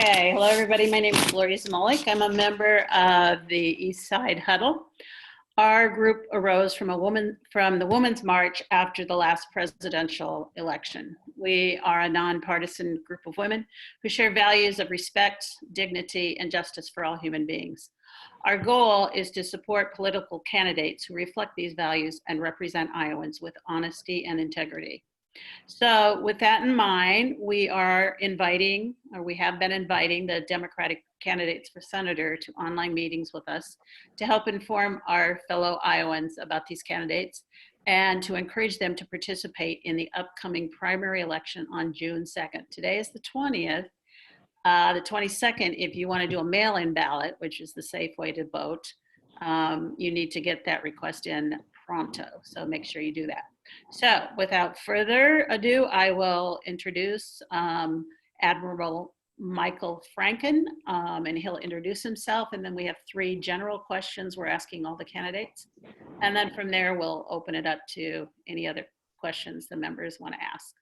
Okay, hello everybody. My name is Gloria Zamolik. I'm a member of the Eastside Huddle. Our group arose from the Women's March after the last presidential election. We are a nonpartisan group of women who share values of respect, dignity, and justice for all human beings. Our goal is to support political candidates who reflect these values and represent Iowans with honesty and integrity. So with that in mind, we have been inviting the Democratic candidates for senator to online meetings with us to help inform our fellow Iowans about these candidates and to encourage them to participate in the upcoming primary election on June 2nd. Today is the 20th. The 22nd, if you want to do a mail-in ballot, which is the safe way to vote, you need to get that request in pronto. So make sure you do that. So without further ado, I will introduce Admiral Michael Franken, and he'll introduce himself. And then we have 3 general questions we're asking all the candidates. And then from there, we'll open it up to any other questions the members want to ask.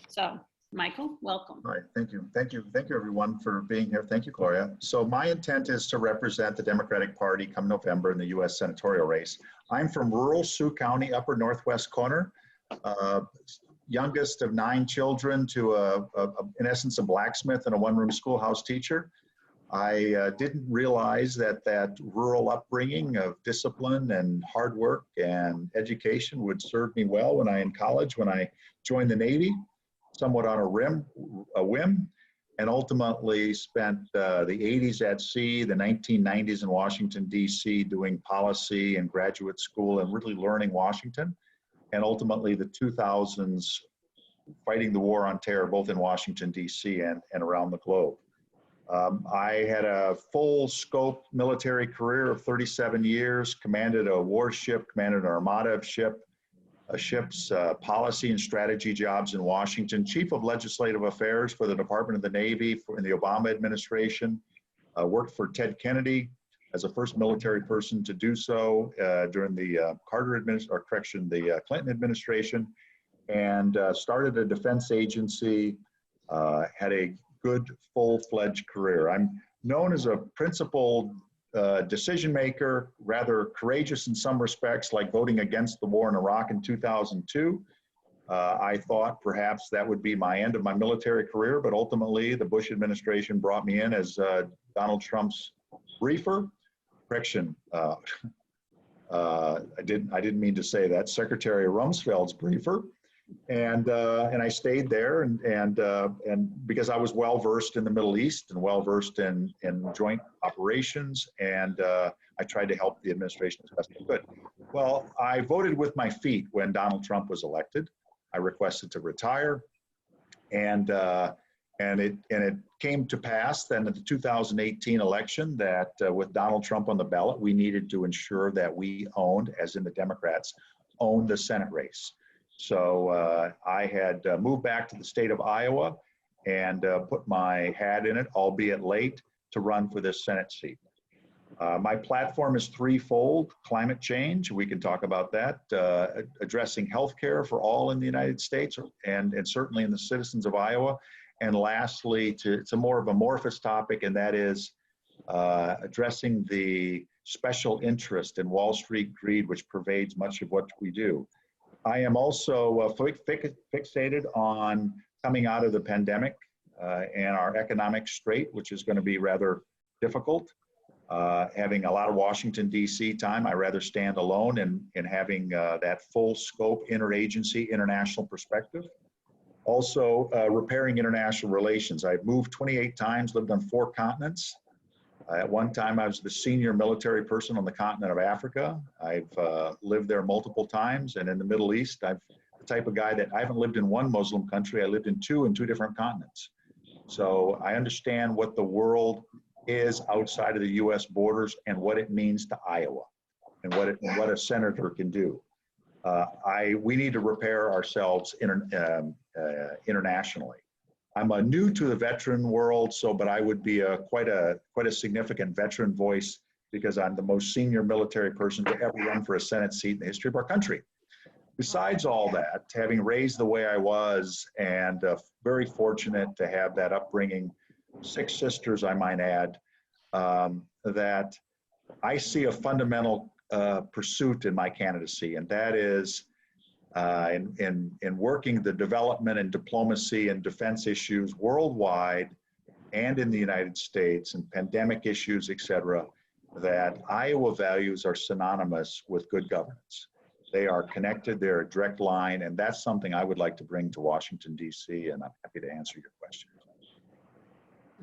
So Michael, welcome. All right, thank you. Thank you everyone for being here. Thank you, Gloria. So my intent is to represent the Democratic Party come November in the U.S. Senatorial race. I'm from rural Sioux County, upper northwest corner, youngest of 9 children to in essence, a blacksmith and a one-room schoolhouse teacher. I didn't realize that rural upbringing of discipline and hard work and education would serve me well when in college, when I joined the Navy, somewhat on a whim, and ultimately spent the 80s at sea, the 1990s in Washington, D.C., doing policy and graduate school and really learning Washington, and ultimately the 2000s fighting the war on terror, both in Washington, D.C. and around the globe. I had a full scope military career of 37 years, commanded a warship, commanded an armada of ships, policy and strategy jobs in Washington, chief of legislative affairs for the Department of the Navy in the Obama administration, worked for Ted Kennedy as the first military person to do so during the Clinton administration, and started a defense agency, had a good full-fledged career. I'm known as a principled decision maker, rather courageous in some respects, like voting against the war in Iraq in 2002. I thought perhaps that would be my end of my military career, but ultimately the Bush administration brought me in as Donald Trump's briefer. Correction, I didn't mean to say that, Secretary Rumsfeld's briefer. And I stayed there, and because I was well versed in the Middle East and well versed in joint operations, and I tried to help the administration as best I could. Well, I voted with my feet when Donald Trump was elected. I requested to retire, and it came to pass then at the 2018 election that with Donald Trump on the ballot, we needed to ensure that we owned, as in the Democrats, owned the Senate race. So I had moved back to the state of Iowa and put my hat in it, albeit late, to run for this Senate seat. My platform is threefold: climate change, we can talk about that, addressing healthcare for all in the United States and certainly in the citizens of Iowa. And lastly, it's a more of an amorphous topic, and that is addressing the special interest in Wall Street greed, which pervades much of what we do. I am also fixated on coming out of the pandemic and our economic strait, which is going to be rather difficult. Having a lot of Washington, D.C. time, I rather stand alone in having that full scope interagency, international perspective. Also, repairing international relations. I've moved 28 times, lived on 4 continents. At one time, I was the senior military person on the continent of Africa. I've lived there multiple times, and in the Middle East, I'm the type of guy that I haven't lived in one Muslim country. I lived in 2 different continents. So I understand what the world is outside of the U.S. borders and what it means to Iowa and what a senator can do. We need to repair ourselves internationally. I'm new to the veteran world, but I would be quite a significant veteran voice because I'm the most senior military person to ever run for a Senate seat in the history of our country. Besides all that, having raised the way I was and very fortunate to have that upbringing six sisters, I might add, that I see a fundamental pursuit in my candidacy, and that is in working the development and diplomacy and defense issues worldwide and in the United States and pandemic issues, et cetera, that Iowa values are synonymous with good governance. They are connected, they're a direct line, and that's something I would like to bring to Washington, D.C., and I'm happy to answer your question.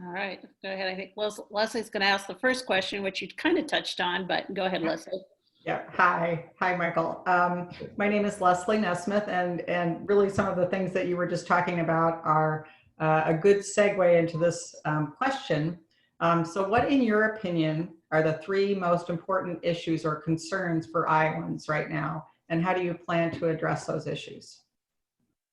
All right, go ahead. I think Leslie's going to ask the first question, which you kind of touched on, but go ahead, Leslie. Yeah, hi, Michael. My name is Leslie Nesmith, and really some of the things that you were just talking about are a good segue into this question. So what, in your opinion, are the three most important issues or concerns for Iowans right now, and how do you plan to address those issues?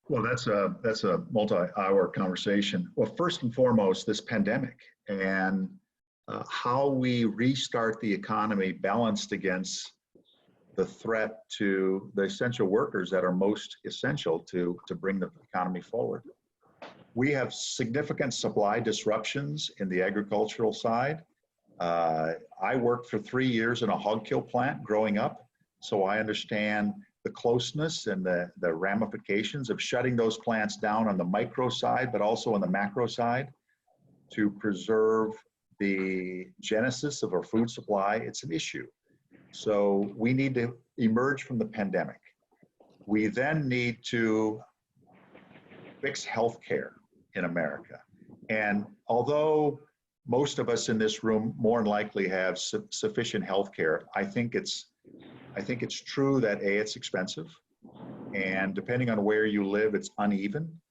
Well, that's a multi-hour conversation. Well, first and foremost, this pandemic and how we restart the economy balanced against the threat to the essential workers that are most essential to bring the economy forward. We have significant supply disruptions in the agricultural side. I worked for 3 years in a hog kill plant growing up, so I understand the closeness and the ramifications of shutting those plants down on the micro side, but also on the macro side to preserve the genesis of our food supply. It's an issue. So we need to emerge from the pandemic. We then need to fix healthcare in America. And although most of us in this room more than likely have sufficient healthcare, I think it's true that it's expensive, and depending on where you live, it's uneven.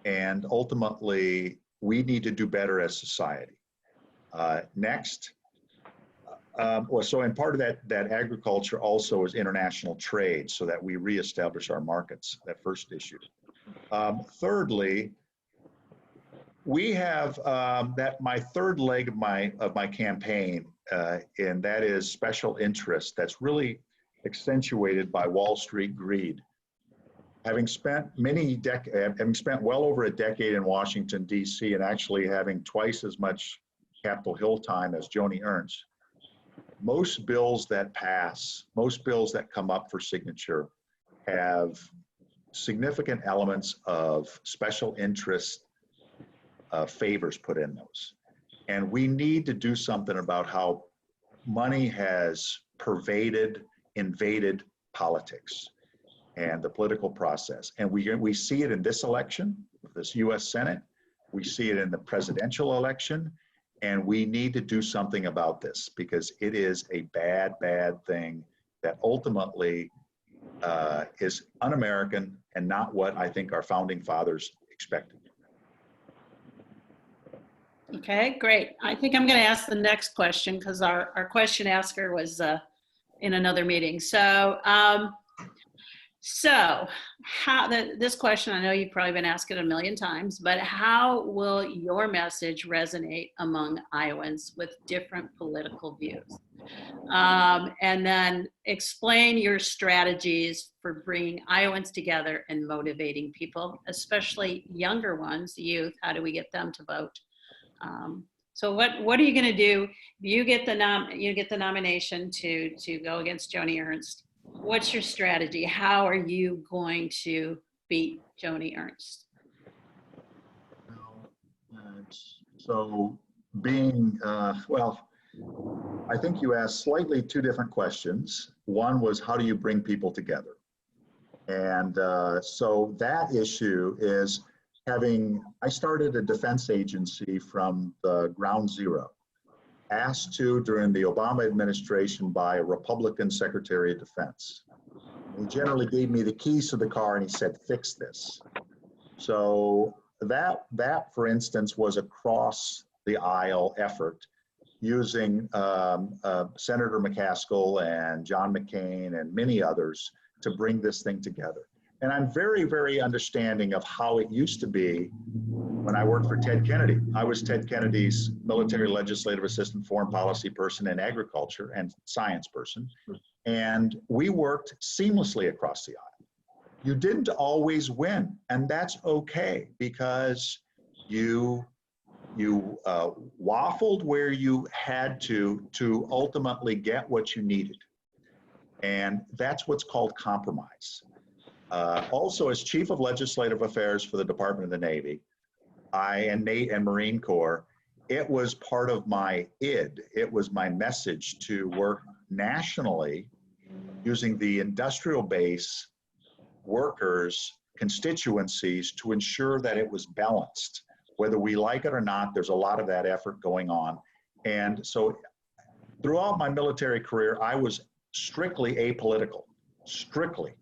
And ultimately, we need to do better as society. Next, and part of that agriculture also is international trade, so that we reestablish our markets. That first issue. Thirdly, we have my third leg of my campaign, and that is special interest. That's really accentuated by Wall Street greed. Having spent well over a decade in Washington, D.C., and actually having twice as much Capitol Hill time as Joni Ernst, most bills that pass, most bills that come up for signature have significant elements of special interest favors put in those. And we need to do something about how money has invaded politics and the political process. And we see it in this election, this US Senate. We see it in the presidential election. And we need to do something about this because it is a bad, bad thing that ultimately is un-American and not what I think our founding fathers expected. Okay, great. I think I'm going to ask the next question because our question asker was in another meeting. So, this question, I know you've probably been asked it a million times, but how will your message resonate among Iowans with different political views? And then explain your strategies for bringing Iowans together and motivating people, especially younger ones, youth. How do we get them to vote? So what are you going to do? You get the nomination to go against Joni Ernst. What's your strategy? How are you going to beat Joni Ernst? So I think you asked slightly two different questions. One was, how do you bring people together? And so that issue is I started a defense agency from the ground zero, asked to during the Obama administration by a Republican Secretary of Defense. He generally gave me the keys to the car and he said, fix this. So that for instance, was a cross the aisle effort using Senator McCaskill and John McCain and many others to bring this thing together. And I'm very, very understanding of how it used to be when I worked for Ted Kennedy. I was Ted Kennedy's military legislative assistant, foreign policy person, and agriculture and science person. And we worked seamlessly across the aisle. You didn't always win, and that's okay because you waffled where you had to ultimately get what you needed. And that's what's called compromise. Also, as Chief of Legislative Affairs for the Department of the Navy, and Marine Corps, it was part of my id. It was my message to work nationally using the industrial base, workers, constituencies to ensure that it was balanced. Whether we like it or not, there's a lot of that effort going on. And so throughout my military career, I was strictly apolitical, strictly.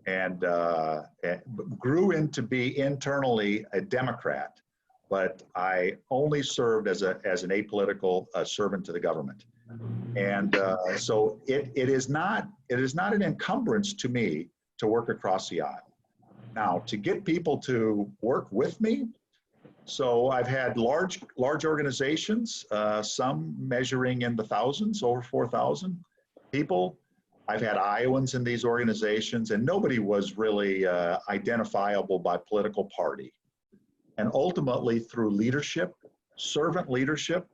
And grew into be internally a Democrat, but I only served as an apolitical servant to the government. And so it is not an encumbrance to me to work across the aisle. Now, to get people to work with me, so I've had large organizations, some measuring in the thousands, over 4,000 people. I've had Iowans in these organizations, and nobody was really identifiable by political party. And ultimately, through leadership, servant leadership,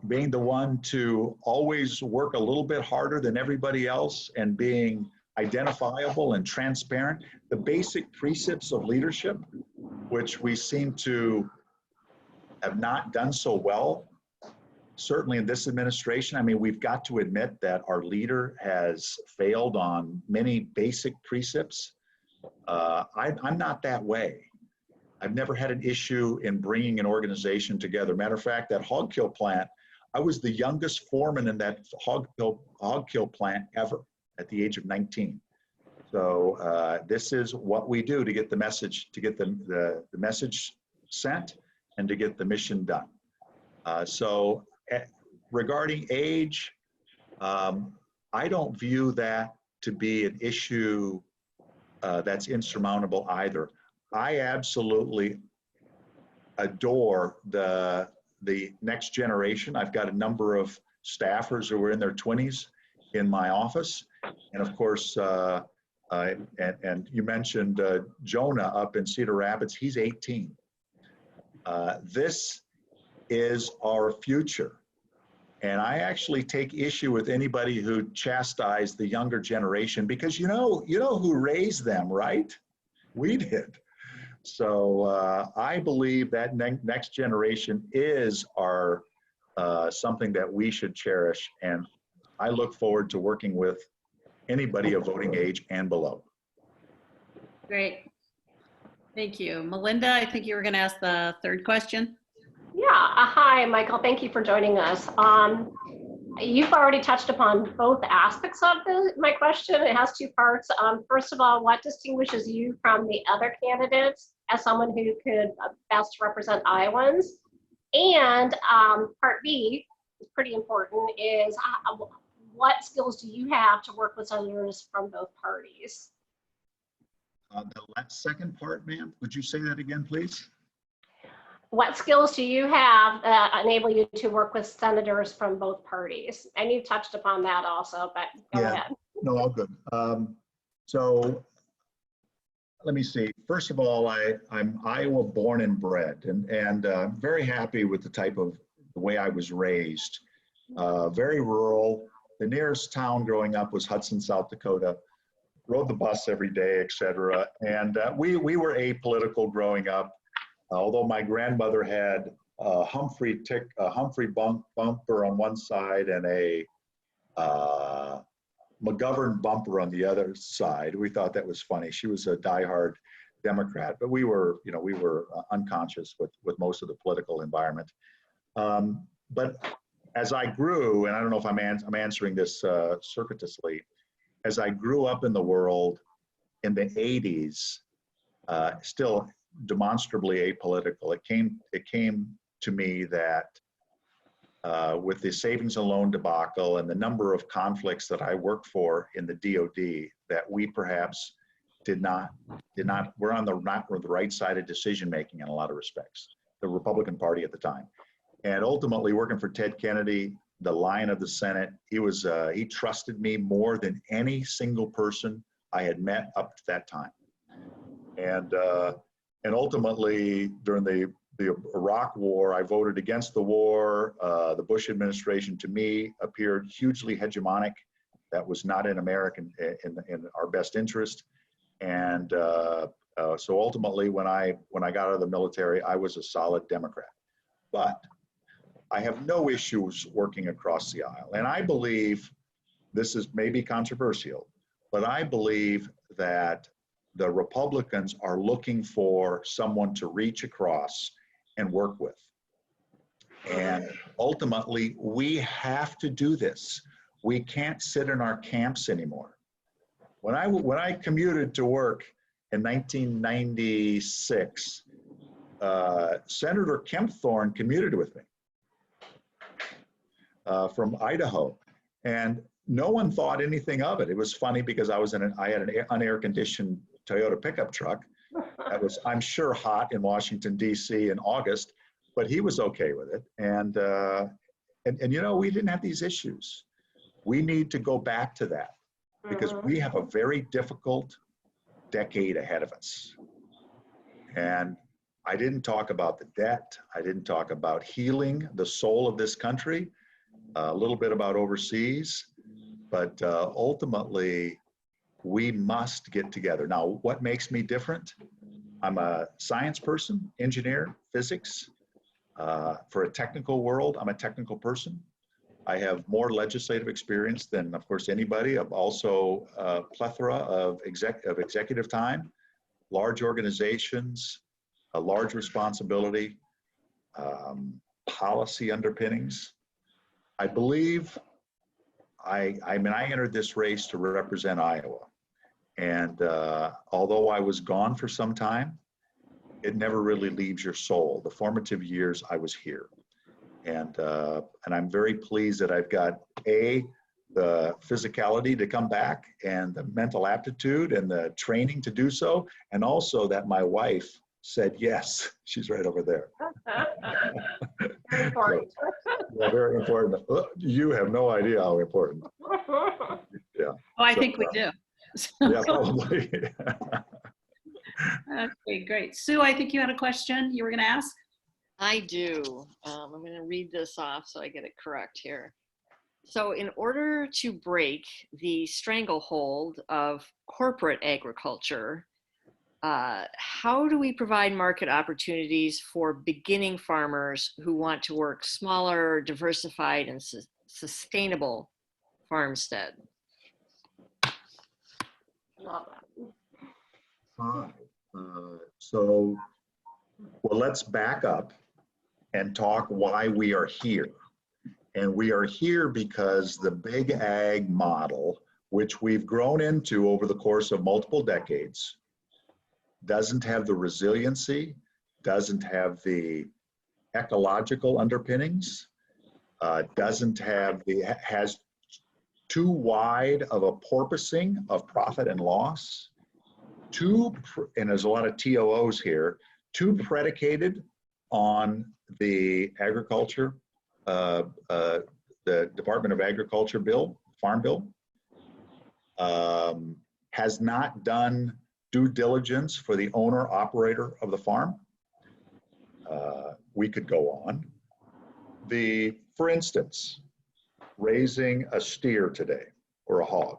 being the one to always work a little bit harder than everybody else and being identifiable and transparent, the basic precepts of leadership, which we seem to have not done so well, certainly in this administration. I mean, we've got to admit that our leader has failed on many basic precepts. I'm not that way. I've never had an issue in bringing an organization together. Matter of fact, that hog kill plant, I was the youngest foreman in that hog kill plant ever at the age of 19. So this is what we do to get the message, to get the message sent and to get the mission done. Regarding age, I don't view that to be an issue that's insurmountable either. I absolutely adore the next generation. I've got a number of staffers who are in their 20s in my office. And of course, and you mentioned Jonah up in Cedar Rapids, he's 18. This is our future. And I actually take issue with anybody who chastised the younger generation, because you know who raised them, right? We did. So I believe that next generation is our something that we should cherish. And I look forward to working with anybody of voting age and below. Great. Thank you. Melinda, I think you were going to ask the third question. Yeah. Hi, Michael. Thank you for joining us. You've already touched upon both aspects of my question. It has two parts. First of all, what distinguishes you from the other candidates as someone who could best represent Iowans? And part B is pretty important, is what skills do you have to work with senators from both parties? The second part, ma'am, would you say that again, please? What skills do you have that enable you to work with senators from both parties? And you touched upon that also, but go ahead. No, all good. So let me see. First of all, I'm Iowa born and bred, and I'm very happy with the way I was raised. Very rural. The nearest town growing up was Hudson, South Dakota. Rode the bus every day, etc. And we were apolitical growing up. Although my grandmother had a Humphrey bumper on one side and a McGovern bumper on the other side, we thought that was funny. She was a diehard Democrat, but we were unconscious with most of the political environment. But as I grew, and I don't know if I'm answering this circuitously, as I grew up in the world in the 80s, still demonstrably apolitical, it came to me that with the savings and loan debacle and the number of conflicts that I worked for in the DOD, that we perhaps we're on the right side of decision making in a lot of respects, the Republican Party at the time. And ultimately working for Ted Kennedy, the Lion of the Senate, he trusted me more than any single person I had met up to that time. And ultimately, during the the Iraq War. I voted against the war. The Bush administration, to me, appeared hugely hegemonic. That was not in in our best interest. And so ultimately, when I got out of the military, I was a solid Democrat. But I have no issues working across the aisle. And I believe, this is maybe controversial, but I believe that the Republicans are looking for someone to reach across and work with. And ultimately, we have to do this. We can't sit in our camps anymore. When I commuted to work in 1996, Senator Kempthorne commuted with me from Idaho, and no one thought anything of it. It was funny because I had an unair-conditioned Toyota pickup truck that was, I'm sure, hot in Washington, D.C. in August, but he was okay with it. And you know, we didn't have these issues. We need to go back to that because we have a very difficult decade ahead of us. And I didn't talk about the debt. I didn't talk about healing the soul of this country, a little bit about overseas, but ultimately we must get together. Now, what makes me different? I'm a science person, engineer, physics. For a technical world, I'm a technical person. I have more legislative experience than, of course, anybody. I've also a plethora of executive time, large organizations, a large responsibility, policy underpinnings. I believe I entered this race to represent Iowa. And although I was gone for some time, it never really leaves your soul. The formative years I was here. And I'm very pleased that I've got the physicality to come back and the mental aptitude and the training to do so. And also that my wife said yes. She's right over there. Very important. Yeah, very important. You have no idea how important. Yeah. Oh, I think we do. Yeah, probably. Okay, great. Sue, I think you had a question you were going to ask. I do. I'm going to read this off so I get it correct here. So in order to break the stranglehold of corporate agriculture, how do we provide market opportunities for beginning farmers who want to work smaller, diversified, and sustainable farmstead? Love that. So, well, let's back up and talk why we are here. And we are here because the big ag model, which we've grown into over the course of multiple decades, doesn't have the resiliency, doesn't have the ecological underpinnings, has too wide of a porpoising of profit and loss, and there's a lot of TOOs here, too predicated on the agriculture, the Department of Agriculture bill, Farm Bill, has not done due diligence for the owner operator of the farm. We could go on. For instance, raising a steer today or a hog.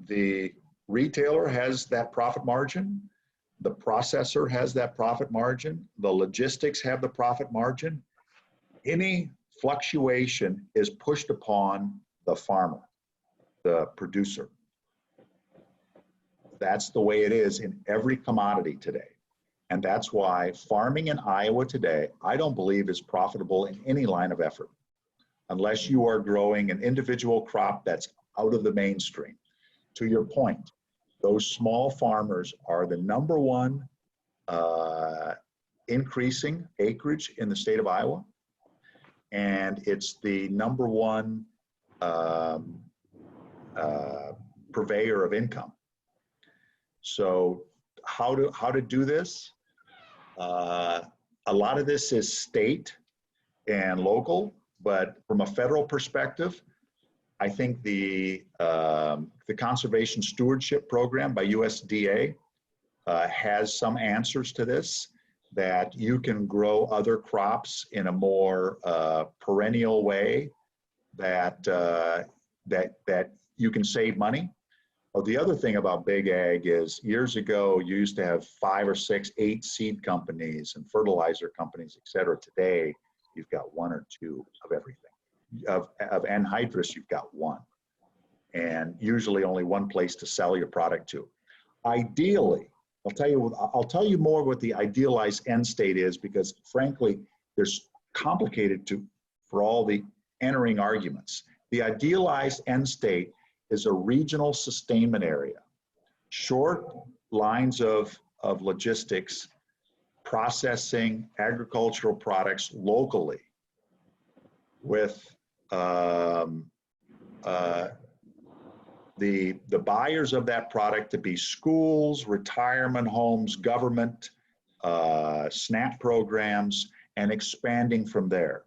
The retailer has that profit margin. The processor has that profit margin. The logistics have the profit margin. Any fluctuation is pushed upon the farmer, the producer. That's the way it is in every commodity today. And that's why farming in Iowa today, I don't believe is profitable in any line of effort, unless you are growing an individual crop that's out of the mainstream. To your point, those small farmers are the number one increasing acreage in the state of Iowa. And it's the number one purveyor of income. So how to do this? A lot of this is state and local, but from a federal perspective, I think the Conservation Stewardship Program by USDA has some answers to this. that you can grow other crops in a more perennial way, that that you can save money. Well, the other thing about big ag is years ago, you used to have 5 or 6, 8 seed companies and fertilizer companies, et cetera. Today, you've got 1 or 2 of everything. Of anhydrous, you've got 1. And usually only 1 place to sell your product to. Ideally, I'll tell you more what the idealized end state is, because frankly, there's complicated for all the entering arguments. The idealized end state is a regional sustainment area, short lines of logistics, processing agricultural products locally with the buyers of that product to be schools, retirement homes, government, SNAP programs, and expanding from there.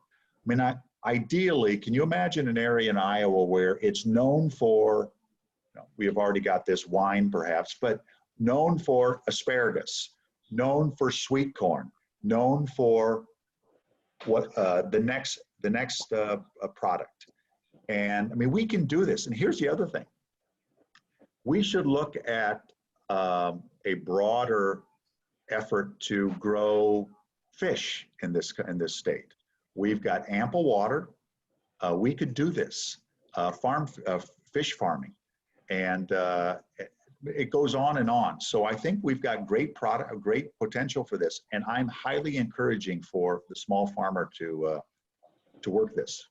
I mean, ideally, can you imagine an area in Iowa where it's known for, we have already got this wine perhaps, but known for asparagus, known for sweet corn, known for what the next product. And I mean, we can do this. And here's the other thing. We should look at a broader effort to grow fish in this state. We've got ample water. We could do this, fish farming, and it goes on and on. So I think we've got great potential for this, and I'm highly encouraging for the small farmer to work this.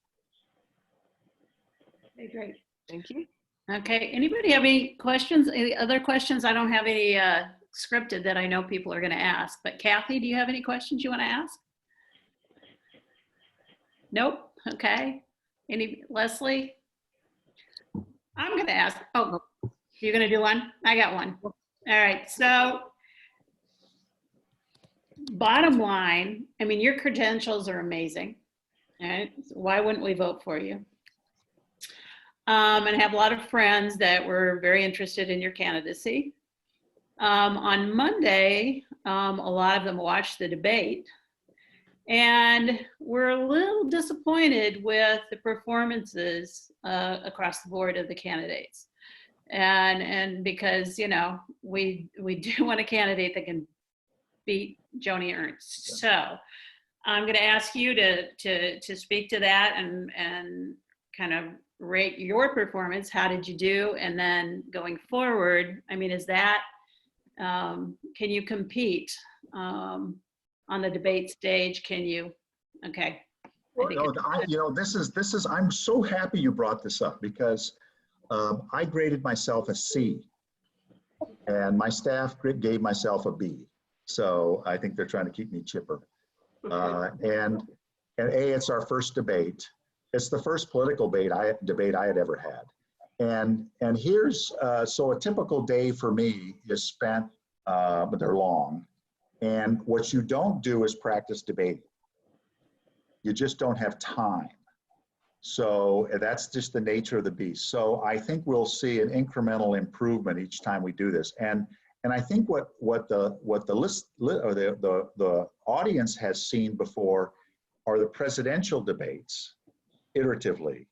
Okay, great. Thank you. Okay, anybody have any questions? Any other questions? I don't have any scripted that I know people are going to ask, but Kathy, do you have any questions you want to ask? Nope. Okay. Leslie? I'm going to ask. Oh, you're going to do one? I got one. All right. So bottom line, I mean, your credentials are amazing. All right. So why wouldn't we vote for you? And I have a lot of friends that were very interested in your candidacy. On Monday, a lot of them watched the debate, and we're a little disappointed with the performances across the board of the candidates. And because, you know, we do want a candidate that can beat Joni Ernst. So I'm going to ask you to speak to that and kind of rate your performance. How did you do? And then going forward, I mean, is that, can you compete on the debate stage? Can you? Okay. I'm so happy you brought this up, because I graded myself a C and my staff gave myself a B. So I think they're trying to keep me chipper. And it's our first debate. It's the first political debate I had ever had. And here's, so a typical day for me is spent, but they're long. And what you don't do is practice debating. You just don't have time. So that's just the nature of the beast. So I think we'll see an incremental improvement each time we do this. And I think what the audience has seen before are the presidential debates iteratively.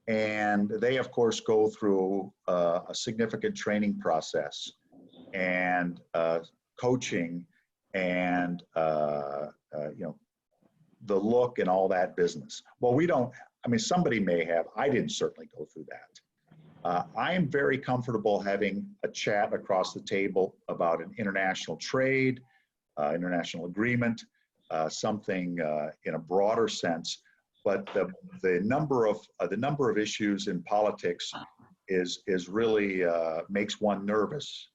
And they, of course, go through a significant training process and coaching and, you know, the look and all that business. Well, we don't, I mean, somebody may have, I didn't certainly go through that. I am very comfortable having a chat across the table about an international trade, international agreement, something in a broader sense. But the number of issues in politics is really makes one nervous,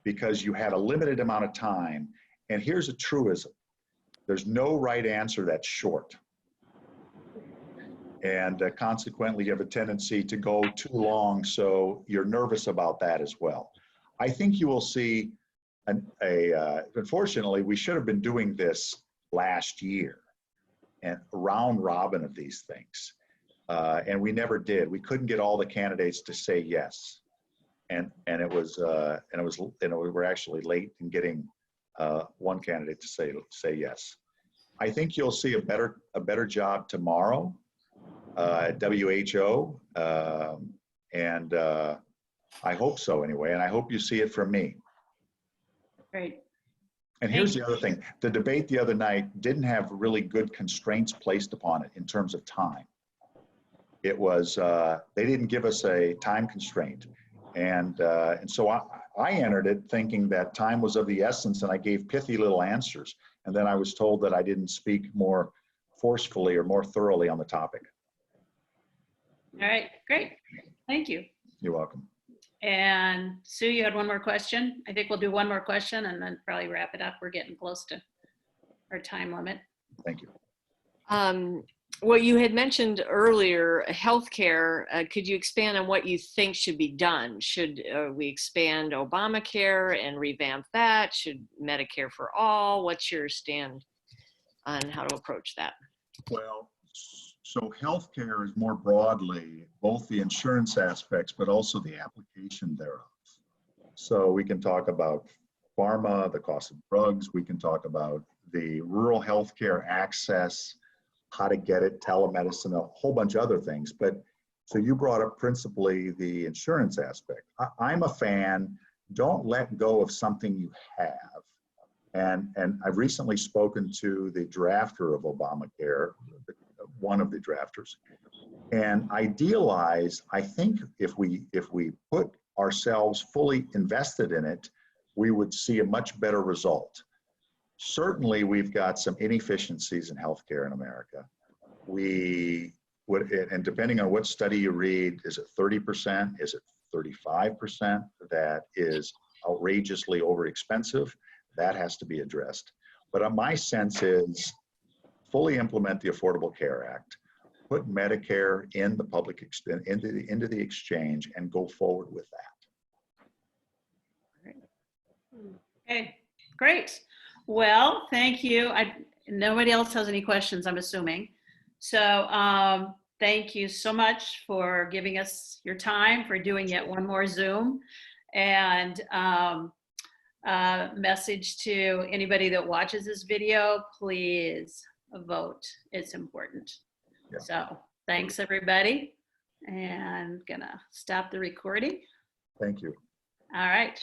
because you have a limited amount of time. And here's a truism: there's no right answer that's short. And consequently, you have a tendency to go too long, so you're nervous about that as well. I think you will see unfortunately, we should have been doing this last year, and round robin of these things. And we never did. We couldn't get all the candidates to say yes. And we were actually late in getting one candidate to say yes. I think you'll see a better job tomorrow at WHO, and I hope so anyway, and I hope you see it from me. Great. And here's the other thing. The debate the other night didn't have really good constraints placed upon it in terms of time. It was, they didn't give us a time constraint. And so I entered it thinking that time was of the essence, and I gave pithy little answers. And then I was told that I didn't speak more forcefully or more thoroughly on the topic. All right, great. Thank you. You're welcome. And Sue, you had one more question? I think we'll do one more question and then probably wrap it up. We're getting close to our time limit. Thank you. Well, you had mentioned earlier healthcare. Could you expand on what you think should be done? Should we expand Obamacare and revamp that? Should Medicare for all? What's your stand on how to approach that? Well, so healthcare is more broadly both the insurance aspects, but also the application thereof. So we can talk about pharma, the cost of drugs. We can talk about the rural healthcare access, how to get it, telemedicine, a whole bunch of other things. But so you brought up principally the insurance aspect. I'm a fan. Don't let go of something you have. And I've recently spoken to the drafter of Obamacare, one of the drafters, and idealize. I think if we put ourselves fully invested in it, we would see a much better result. Certainly, we've got some inefficiencies in healthcare in America. We would, and depending on what study you read, is it 30%? Is it 35% that is outrageously overexpensive? That has to be addressed. But my sense is fully implement the Affordable Care Act, put Medicare in the public into the exchange, and go forward with that. Okay, great. Well, thank you. Nobody else has any questions, I'm assuming. So thank you so much for giving us your time, for doing yet one more Zoom. And message to anybody that watches this video, please vote. It's important. Yeah. So thanks, everybody. And gonna stop the recording. Thank you. All right.